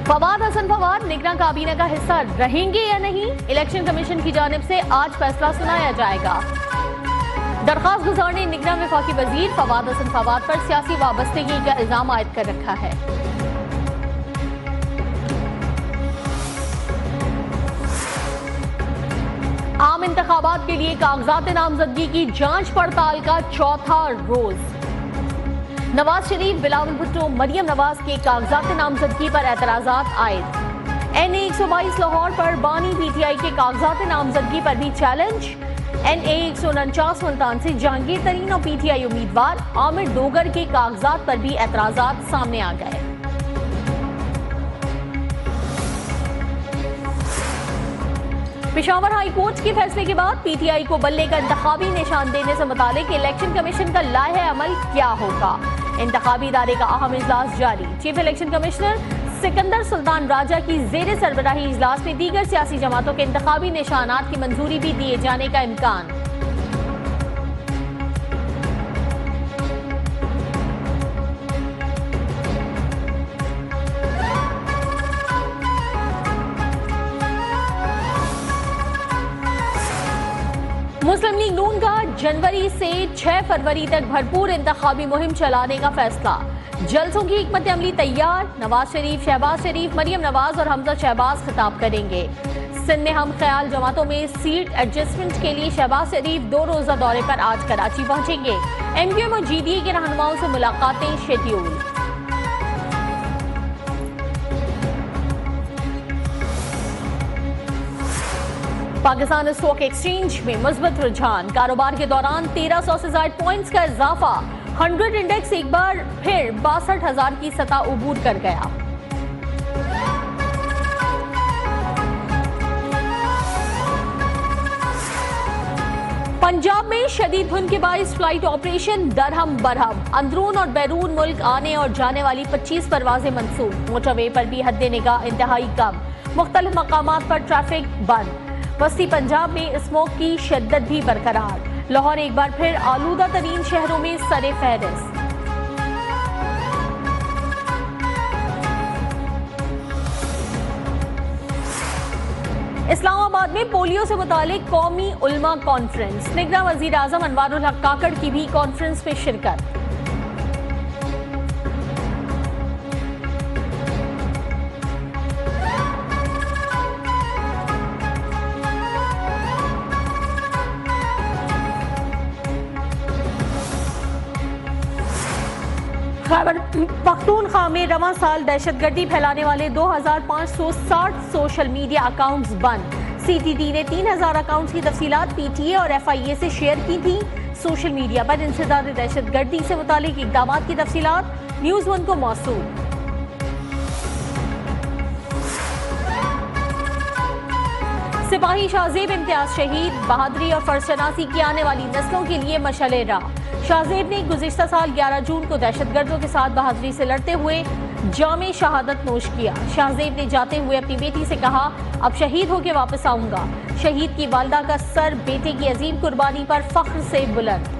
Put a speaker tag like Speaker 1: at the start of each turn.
Speaker 1: फवाद हसन फवाद निगरान काबीना का हिस्सा रहेंगे या नहीं, इलेक्शन कमीशन की जानिब से आज फैसला सुनाया जाएगा। दरखास्त गुजार ने निगरान वफाकी वजीर फवाद हसन फवाद पर सियासी वाबस्तगी का इल्जाम आयद कर रखा है। आम इंतखाबात के लिए कागजात नामजदगी की जांच पड़ताल का चौथा रोज। नवाज शरीफ, बिलावल भुट्टो, मरियम नवाज के कागजात नामजदगी पर एतराजात आयद। NA-122 लाहौर पर बानी PTI के कागजात नामजदगी पर भी चैलेंज। NA-149 मुल्तान से जहांगीर तरीन और PTI उम्मीदवार आमिर डोगर के कागजात पर भी एतराजात सामने आ गए। पेशावर हाई कोर्ट के फैसले के बाद PTI को बल्ले का इंतखाबी निशान देने से मुतालिक इलेक्शन कमीशन का लाहे अमल क्या होगा। इंतखाबी इदारे का अहम इजलास जारी। Chief election commissioner Sikandar Sultan Raja की जेर सरबराही इजलास में दीगर सियासी जमातों के इंतखाबी निशानात की मंजूरी भी दिए जाने का इम्कान। मुस्लिम लीग नून का जनवरी से 6 फरवरी तक भरपूर इंतखाबी मुहिम चलाने का फैसला। जलसों की हिकमत अमली तैयार। नवाज शरीफ, शहबाज शरीफ, मरियम नवाज और हमजा शहबाज खिताब करेंगे। सिंध में हम ख्याल जमातों में सीट एडजस्टमेंट के लिए शहबाज शरीफ 2 रोजा दौरे पर आज कराची पहुंचेंगे। MQM और GDA के रहनुमाओं से मुलाकातें शेड्यूल। पाकिस्तान स्टॉक एक्सचेंज में मुस्बत रुझान। कारोबार के दौरान 1300 से ज्यादा पॉइंट्स का इजाफा। 100 इंडेक्स एक बार फिर 62,000 की सतह उबूर कर गया। पंजाब में शदीद धुंध के बाइस फ्लाइट ऑपरेशन दरहम बरहम। अंदरून और बैरून मुल्क आने और जाने वाली 25 परवाजें मंसूब। मोटरवे पर भी हद निगाह इंतहाई कम। मुख्तलिफ मकामात पर ट्रैफिक बंद। वस्ती पंजाब में स्मोक की शिद्दत भी बरकरार। लाहौर एक बार फिर आलूदा तरीन शहरों में सरे फहरिस्त। इस्लामाबाद में पोलियो से मुतालिक कौमी उलमा कॉन्फ्रेंस। निगरान वजीर आजम अनवारुल हक काकड़ की भी कॉन्फ्रेंस में शिरकत। खैबर पख्तूनख्वा में रवां साल दहशतगर्दी फैलाने वाले 2560 सोशल मीडिया अकाउंट्स बंद। CTT ने 3000 अकाउंट्स की तफसीलात PTA और FIA से शेयर की थी। सोशल मीडिया पर इंसदाद दहशतगर्दी से मुतालिक इक़दामात की तफसीलात न्यूज़ 1 को मौसूल। सिपाही शाहजेब इम्तियाज शहीद। बहादुरी और फर्जशनासी की आने वाली नस्लों के लिए मशाले राह। शाहजेब ने गुज़िश्ता साल 11 जून को दहशतगर्दों के साथ बहादुरी से लड़ते हुए जामे शहादत नोश किया। शाहजेब ने जाते हुए अपनी बेटी से कहा, अब शहीद होकर वापस आऊंगा। शहीद की वालदा का सर बेटे की अजीम कुर्बानी पर फख्र से बुलंद।